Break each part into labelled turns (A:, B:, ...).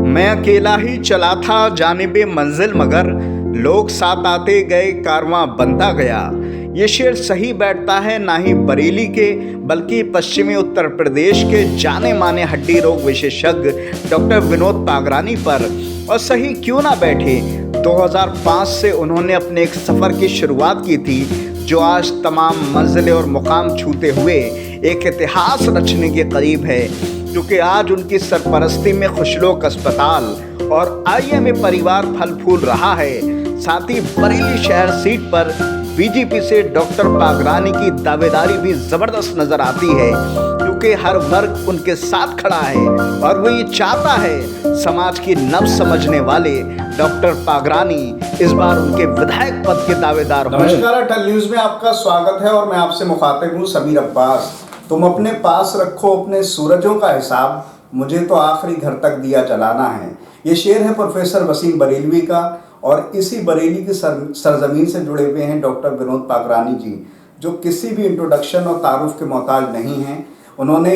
A: मैं अकेला ही चला था जानिबे मंजिल मगर लोग साथ आते गए कारवां बनता गया। ये शेर सही बैठता है ना ही बरेली के बल्कि पश्चिमी उत्तर प्रदेश के जाने माने हड्डी रोग विशेषज्ञ डॉक्टर विनोद पागरानी पर। और सही क्यों ना बैठे, 2005 से उन्होंने अपने एक सफ़र की शुरुआत की थी जो आज तमाम मंजिलें और मुकाम छूते हुए एक इतिहास रचने के करीब है, क्योंकि आज उनकी सरपरस्ती में खुशलोक अस्पताल और आईएमए परिवार फल फूल रहा है। साथ ही बरेली शहर सीट पर बीजेपी से डॉक्टर पागरानी की दावेदारी भी जबरदस्त नजर आती है, क्योंकि हर वर्ग उनके साथ खड़ा है और वो ये चाहता है समाज की नब्ज समझने वाले डॉक्टर पागरानी इस बार उनके विधायक पद के दावेदार हों।
B: नमस्कार, अटल न्यूज में आपका स्वागत है और मैं आपसे मुखातिब हूँ समीर अब्बास। तुम अपने पास रखो अपने सूरजों का हिसाब, मुझे तो आखिरी घर तक दिया जलाना है। ये शेर है प्रोफेसर वसीम बरेलवी का और इसी बरेली की सरजमीन से जुड़े हुए हैं डॉक्टर विनोद पागरानी जी, जो किसी भी इंट्रोडक्शन और तारुफ के मोहताज नहीं हैं। उन्होंने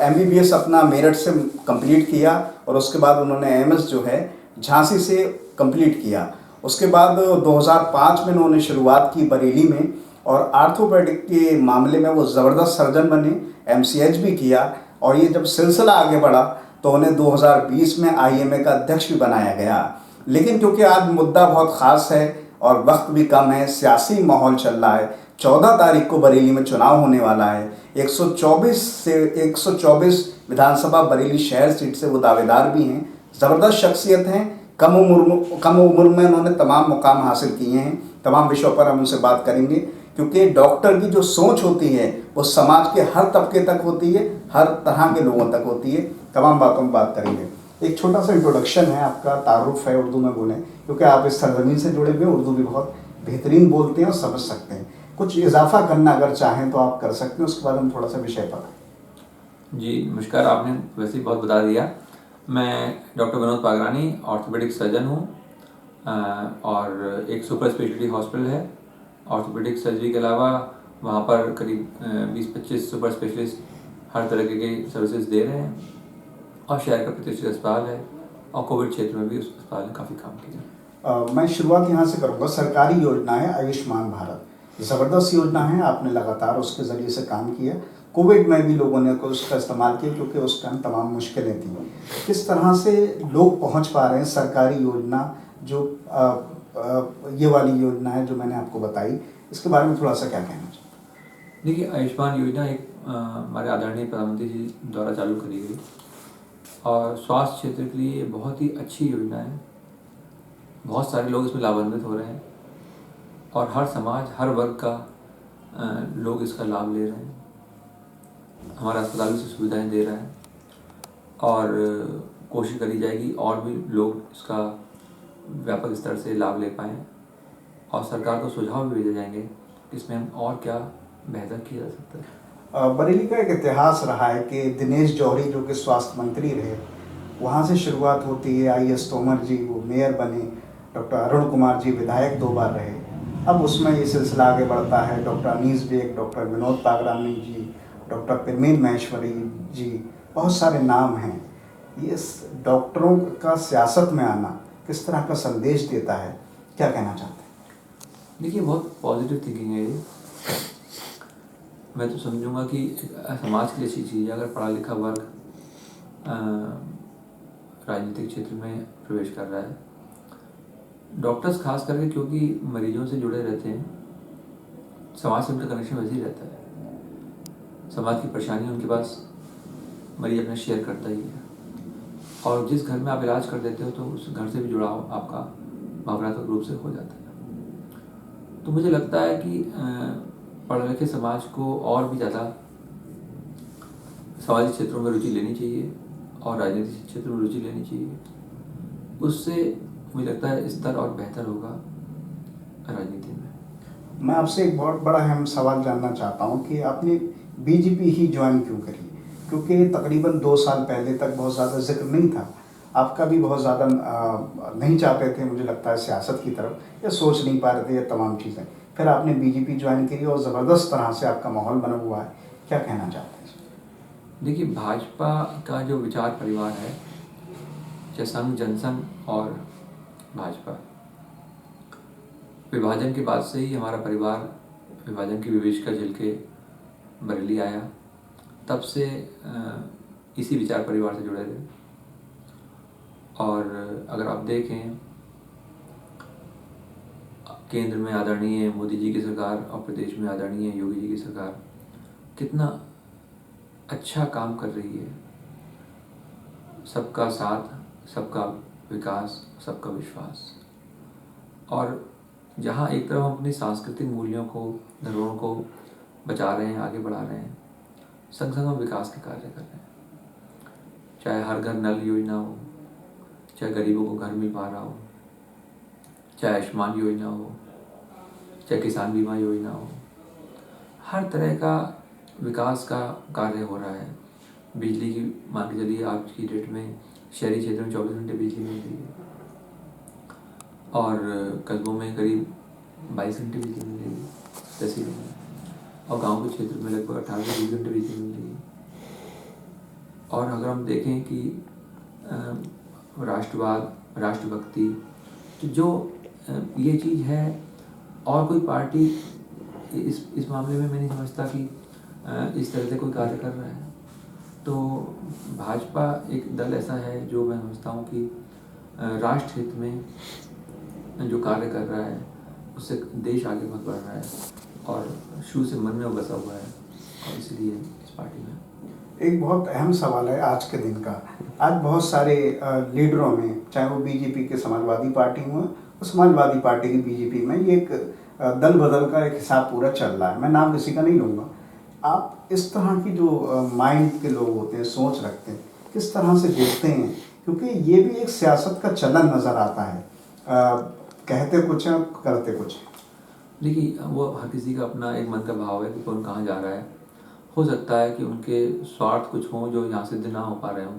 B: MBBS अपना मेरठ से कंप्लीट किया और उसके बाद उन्होंने MS जो है झांसी से कंप्लीट किया। उसके बाद 2005 में उन्होंने शुरुआत की बरेली में और आर्थोपेडिक के मामले में वो ज़बरदस्त सर्जन बने, MCH भी किया। और ये जब सिलसिला आगे बढ़ा तो उन्हें 2020 में IMA का अध्यक्ष भी बनाया गया। लेकिन क्योंकि आज मुद्दा बहुत ख़ास है और वक्त भी कम है, सियासी माहौल चल रहा है, 14 तारीख को बरेली में चुनाव होने वाला है। 124 विधानसभा बरेली शहर सीट से वो दावेदार भी हैं, ज़बरदस्त शख्सियत हैं। कम उम्र में उन्होंने तमाम मुकाम हासिल किए हैं। तमाम विषयों पर हम उनसे बात करेंगे, क्योंकि डॉक्टर की जो सोच होती है वो समाज के हर तबके तक होती है, हर तरह के लोगों तक होती है। तमाम बातों में बात करेंगे। एक छोटा सा इंट्रोडक्शन है, आपका तारुफ है, उर्दू में बोलें, क्योंकि आप इस सरजमीन से जुड़े हुए, उर्दू भी बहुत बेहतरीन बोलते हैं और समझ सकते हैं। कुछ इजाफा करना अगर चाहें तो आप कर सकते हैं, उसके बाद हम थोड़ा सा विषय पर।
C: जी नमस्कार, आपने वैसे ही बहुत बता दिया। मैं doctor Vinod Pagrani orthopaedic surgeon हूँ और एक सुपर स्पेशलिटी हॉस्पिटल है। ऑर्थोपेडिक सर्जरी के अलावा वहाँ पर करीब 20-25 सुपर स्पेशलिस्ट हर तरह की सर्विसेज दे रहे हैं और शहर का प्रतिष्ठित अस्पताल है और कोविड क्षेत्र में भी उस अस्पताल ने काफ़ी काम किया।
B: मैं शुरुआत यहाँ से करूँगा। सरकारी योजना है आयुष्मान भारत, ज़बरदस्त योजना है, आपने लगातार उसके ज़रिए से काम किया। कोविड में भी लोगों ने उसका इस्तेमाल किया क्योंकि उस टाइम तमाम मुश्किलें थी। किस तरह से लोग पहुँच पा रहे हैं सरकारी योजना, जो ये वाली योजना है जो मैंने आपको बताई, इसके बारे में थोड़ा सा क्या कहना चाहिए?
C: देखिए, आयुष्मान योजना एक हमारे आदरणीय प्रधानमंत्री जी द्वारा चालू करी गई और स्वास्थ्य क्षेत्र के लिए बहुत ही अच्छी योजना है। बहुत सारे लोग इसमें लाभान्वित हो रहे हैं और हर समाज, हर वर्ग का लोग इसका लाभ ले रहे हैं। हमारा अस्पताल भी सुविधाएं दे रहा है और कोशिश करी जाएगी और भी लोग इसका व्यापक स्तर से लाभ ले पाएँ और सरकार को सुझाव भी भेजे जाएंगे कि इसमें हम और क्या बेहतर किया जा सकता है।
B: बरेली का एक इतिहास रहा है कि दिनेश जौहरी जो कि स्वास्थ्य मंत्री रहे, वहाँ से शुरुआत होती है। IS तोमर जी वो मेयर बने, डॉक्टर अरुण कुमार जी विधायक 2 बार रहे। अब उसमें ये सिलसिला आगे बढ़ता है। Doctor Anees Baig, doctor Vinod Pagrani ji, doctor Parveen Maheshwari ji, बहुत सारे नाम हैं। ये डॉक्टरों का सियासत में आना किस तरह का संदेश देता है, क्या कहना चाहते हैं?
C: देखिए, बहुत पॉजिटिव थिंकिंग है ये। मैं तो समझूंगा कि समाज के लिए अच्छी चीज़ है अगर पढ़ा लिखा वर्ग राजनीतिक क्षेत्र में प्रवेश कर रहा है। डॉक्टर्स खास करके क्योंकि मरीजों से जुड़े रहते हैं, समाज से उनका कनेक्शन वैसे ही रहता है। समाज की परेशानी उनके पास मरीज अपना शेयर करता ही है और जिस घर में आप इलाज कर देते हो तो उस घर से भी जुड़ाव आपका भावनात्मक रूप से हो जाता है। तो मुझे लगता है कि पढ़े लिखे समाज को और भी ज़्यादा सामाजिक क्षेत्रों में रुचि लेनी चाहिए और राजनीतिक क्षेत्र में रुचि लेनी चाहिए। उससे मुझे लगता है स्तर और बेहतर होगा राजनीति में।
B: मैं आपसे एक बहुत बड़ा अहम सवाल जानना चाहता हूँ कि आपने BJP ही ज्वाइन क्यों करी? क्योंकि तकरीबन 2 साल पहले तक बहुत ज़्यादा जिक्र नहीं था, आपका भी बहुत ज़्यादा नहीं चाहते थे, मुझे लगता है सियासत की तरफ, या सोच नहीं पा रहे थे, ये तमाम चीज़ें। फिर आपने BJP ज्वाइन करी और ज़बरदस्त तरह से आपका माहौल बना हुआ है, क्या कहना चाहते हैं?
C: देखिए, भाजपा का जो विचार परिवार है, चाहे संघ, जनसंघ और भाजपा। विभाजन के बाद से ही हमारा परिवार विभाजन की विभीषिका झेल के बरेली आया। तब से इसी विचार परिवार से जुड़े रहे। और अगर आप देखें, केंद्र में आदरणीय मोदी जी की सरकार और प्रदेश में आदरणीय योगी जी की सरकार कितना अच्छा काम कर रही है। सबका साथ, सबका विकास, सबका विश्वास। और जहाँ एक तरफ हम अपनी सांस्कृतिक मूल्यों को, धरोहरों को बचा रहे हैं, आगे बढ़ा रहे हैं, संग संग हम विकास के कार्य कर रहे हैं। चाहे हर घर नल योजना हो, चाहे गरीबों को घर मिल पा रहा हो, चाहे आयुष्मान योजना हो, चाहे किसान बीमा योजना हो, हर तरह का विकास का कार्य हो रहा है। बिजली की मान के चलिए, आज की डेट में शहरी क्षेत्र में 24 घंटे बिजली मिल रही है और कस्बों में करीब 22 घंटे बिजली मिल रही है तहसीलों में, और गांव के क्षेत्र में लगभग 18 से 20 घंटे बिजली मिल रही है। और अगर हम देखें कि राष्ट्रवाद, राष्ट्रभक्ति, तो जो ये चीज़ है, और कोई पार्टी इस मामले में मैं नहीं समझता कि इस तरह से कोई कार्य कर रहा है। तो भाजपा एक दल ऐसा है जो मैं समझता हूँ कि राष्ट्र हित में जो कार्य कर रहा है, उससे देश आगे बहुत बढ़ रहा है और शुरू से मन में बसा हुआ है, और इसलिए इस पार्टी में।
B: एक बहुत अहम सवाल है आज के दिन का। आज बहुत सारे लीडरों में, चाहे वो बीजेपी के समाजवादी पार्टी में, और समाजवादी पार्टी की बीजेपी में, ये एक दल बदल का एक हिसाब पूरा चल रहा है। मैं नाम किसी का नहीं लूँगा। आप इस तरह की जो माइंड के लोग होते हैं, सोच रखते हैं, किस तरह से देखते हैं? क्योंकि ये भी एक सियासत का चलन नज़र आता है। कहते कुछ हैं, करते कुछ हैं।
C: देखिए, वो हर किसी का अपना एक मन का भाव है कि कौन कहाँ जा रहा है। हो सकता है कि उनके स्वार्थ कुछ हों जो यहाँ सिद्ध ना हो पा रहे हों,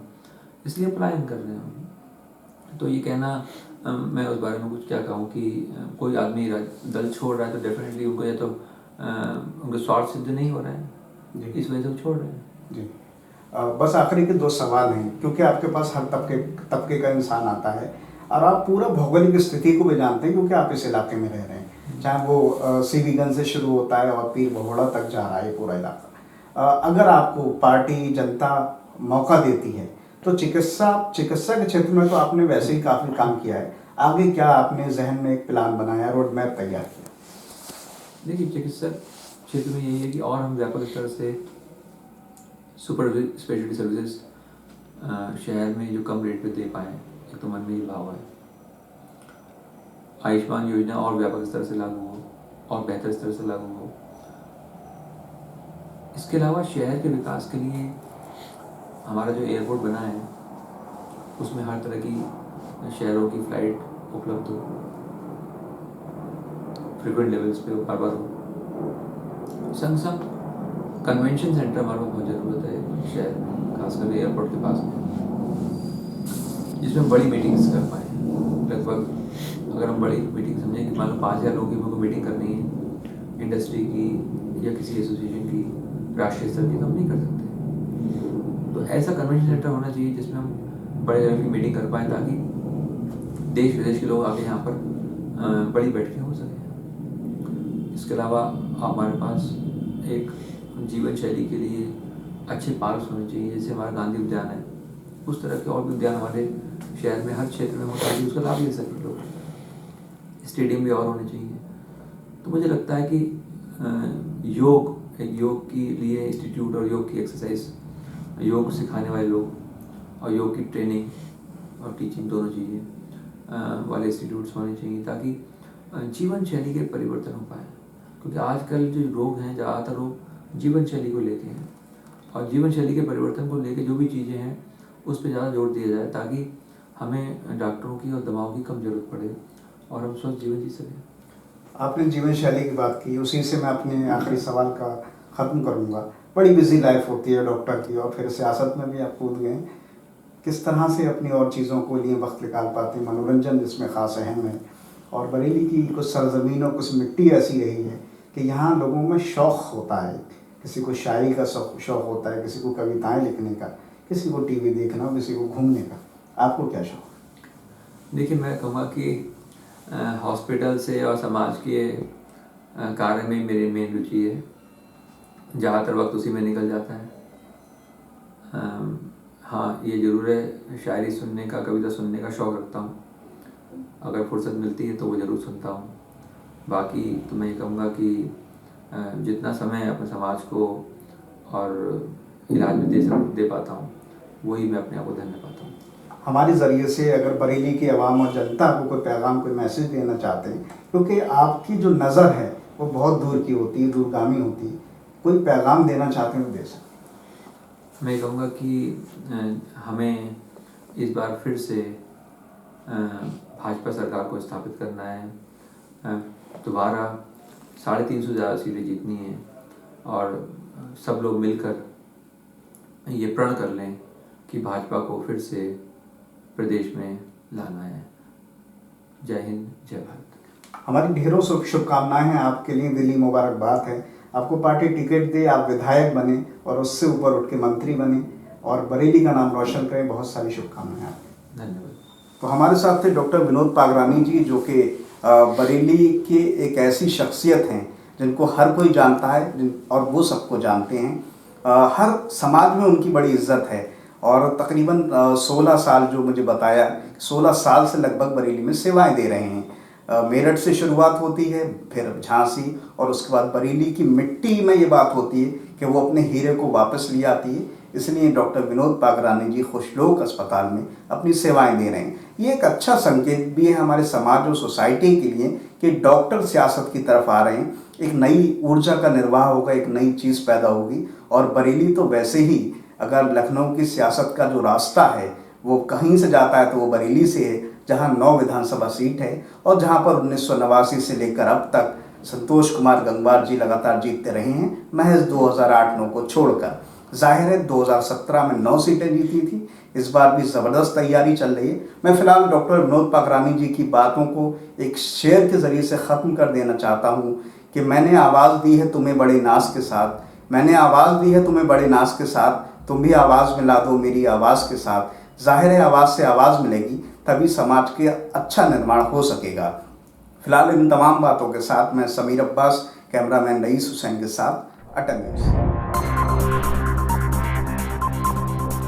C: इसलिए पलायन कर रहे हों। तो ये कहना, मैं उस बारे में कुछ क्या कहूँ कि कोई आदमी दल छोड़ रहा है तो डेफिनेटली उनको या तो उनके स्वार्थ सिद्ध नहीं हो रहे हैं, इस वजह से वो छोड़ रहे हैं।
B: जी, बस आखिरी के 2 सवाल हैं, क्योंकि आपके पास हर तबके का इंसान आता है और आप पूरा भौगोलिक स्थिति को भी जानते हैं, क्योंकि आप इस इलाके में रह रहे हैं। चाहे वो सीवीगंज से शुरू होता है और पीर बहुड़ा तक जा रहा है पूरा इलाका। अगर आपको पार्टी, जनता मौका देती है तो चिकित्सा के क्षेत्र में तो आपने वैसे ही काफ़ी काम किया है। आगे क्या आपने जहन में एक प्लान बनाया, रोड मैप तैयार किया?
C: देखिए, चिकित्सा क्षेत्र में यही है कि और हम व्यापक स्तर से सुपर स्पेशलिटी सर्विसेज शहर में जो कम रेट पे दे पाएँ, एक तो मन में ये भाव है। आयुष्मान योजना और व्यापक स्तर से लागू हो और बेहतर स्तर से लागू हो। इसके अलावा शहर के विकास के लिए हमारा जो एयरपोर्ट बना है, उसमें हर तरह की शहरों की फ़्लाइट उपलब्ध हो, फ्रीक्वेंट लेवल्स पे बार बार हो। संग संग कन्वेंशन सेंटर हमारे बहुत ज़रूरत है शहर में, खासकर एयरपोर्ट के पास में, जिसमें बड़ी मीटिंग्स कर पाएँ। लगभग अगर हम बड़ी मीटिंग समझें कि मान लो 5000 लोगों की मीटिंग करनी है, इंडस्ट्री की या किसी एसोसिएशन की, राष्ट्रीय स्तर की, तो हम नहीं कर सकते। तो ऐसा कन्वेंशन सेंटर होना चाहिए जिसमें हम बड़े लेवल की मीटिंग कर पाएँ, ताकि देश विदेश के लोग आके यहाँ पर बड़ी बैठकें हो सकें। इसके अलावा हमारे पास एक जीवन शैली के लिए अच्छे पार्क होने चाहिए, जैसे हमारा गांधी उद्यान है, उस तरह के और भी उद्यान हमारे शहर में हर क्षेत्र में होता है, उसका लाभ ले सकें लोग। स्टेडियम भी और होने चाहिए। तो मुझे लगता है कि योग के लिए इंस्टीट्यूट और योग की एक्सरसाइज, योग सिखाने वाले लोग और योग की ट्रेनिंग और टीचिंग दोनों चीज़ें वाले इंस्टीट्यूट्स होने चाहिए, ताकि जीवन शैली के परिवर्तन हो पाए। क्योंकि आजकल जो रोग हैं, ज़्यादातर रोग जीवन शैली को लेके हैं, और जीवन शैली के परिवर्तन को लेके जो भी चीज़ें हैं उस पर ज़्यादा जोर दिया जाए, ताकि हमें डॉक्टरों की और दवाओं की कम ज़रूरत पड़े और हम स्वस्थ जीवन जी सकें।
B: आपने जीवन शैली की बात की, उसी से मैं अपने आखिरी सवाल का ख़त्म करूंगा। बड़ी बिजी लाइफ होती है डॉक्टर की, और फिर सियासत में भी आप कूद गए। किस तरह से अपनी और चीज़ों को लिए वक्त निकाल पाते हैं? मनोरंजन जिसमें ख़ास अहम है, और बरेली की कुछ सरजमीनों, कुछ मिट्टी ऐसी रही है कि यहाँ लोगों में शौक़ होता है। किसी को शायरी का शौक़ होता है, किसी को कविताएँ लिखने का, किसी को टीवी देखना, किसी को घूमने का। आपको क्या शौक़?
C: देखिए, मैं कहूँगा कि हॉस्पिटल से और समाज के कार्य में मेरी मेन रुचि है। ज़्यादातर वक्त उसी में निकल जाता है। हाँ, ये ज़रूर है, शायरी सुनने का, कविता सुनने का शौक़ रखता हूँ। अगर फुर्सत मिलती है तो वो ज़रूर सुनता हूँ। बाकी तो मैं ये कहूँगा कि जितना समय अपने समाज को और इलाज में दे पाता हूँ, वही मैं अपने आप को धन्य पाता हूँ।
B: हमारे ज़रिए से अगर बरेली की आवाम और जनता को कोई पैगाम, कोई मैसेज देना चाहते हैं, क्योंकि आपकी जो नज़र है वो बहुत दूर की होती है, दूरगामी होती है, कोई पैगाम देना चाहते हैं तो दे सकते।
C: मैं कहूँगा कि हमें इस बार फिर से भाजपा सरकार को स्थापित करना है। दोबारा 350 से ज़्यादा सीटें जीतनी है और सब लोग मिलकर ये प्रण कर लें कि भाजपा को फिर से प्रदेश में लाना है। जय हिंद, जय भारत।
B: हमारी ढेरों शुभकामनाएं हैं आपके लिए, दिल्ली मुबारकबाद है। आपको पार्टी टिकट दे, आप विधायक बने और उससे ऊपर उठ के मंत्री बने और बरेली का नाम रोशन करें। बहुत सारी शुभकामनाएं आपको।
C: धन्यवाद।
B: तो हमारे साथ थे डॉक्टर विनोद पागरानी जी, जो कि बरेली के एक ऐसी शख्सियत हैं जिनको हर कोई जानता है और वो सबको जानते हैं। हर समाज में उनकी बड़ी इज्जत है और तकरीबन 16 साल, जो मुझे बताया, 16 साल से लगभग बरेली में सेवाएं दे रहे हैं। मेरठ से शुरुआत होती है, फिर झांसी और उसके बाद बरेली की मिट्टी में ये बात होती है कि वो अपने हीरे को वापस ले आती है। इसलिए डॉक्टर विनोद पागरानी जी खुशलोक अस्पताल में अपनी सेवाएं दे रहे हैं। ये एक अच्छा संकेत भी है हमारे समाज और सोसाइटी के लिए कि डॉक्टर सियासत की तरफ आ रहे हैं। एक नई ऊर्जा का निर्वाह होगा, एक नई चीज़ पैदा होगी। और बरेली तो वैसे ही, अगर लखनऊ की सियासत का जो रास्ता है वो कहीं से जाता है तो वो बरेली से है, जहां 9 विधानसभा सीट है और जहां पर 1989 से लेकर अब तक संतोष कुमार गंगवार जी लगातार जीतते रहे हैं, महज 2008-9 को छोड़कर। जाहिर है 2017 में 9 सीटें जीती थी, इस बार भी ज़बरदस्त तैयारी चल रही है। मैं फ़िलहाल डॉक्टर विनोद पागरानी जी की बातों को एक शेर के ज़रिए से ख़त्म कर देना चाहता हूँ कि मैंने आवाज़ दी है तुम्हें बड़े नाज के साथ, मैंने आवाज़ दी है तुम्हें बड़े नाज के साथ, तुम भी आवाज़ मिला दो मेरी आवाज़ के साथ। जाहिर है आवाज़ से आवाज़ मिलेगी, तभी समाज के अच्छा निर्माण हो सकेगा। फिलहाल इन तमाम बातों के साथ मैं समीर अब्बास, कैमरामैन रईस हुसैन के साथ, अटल न्यूज़।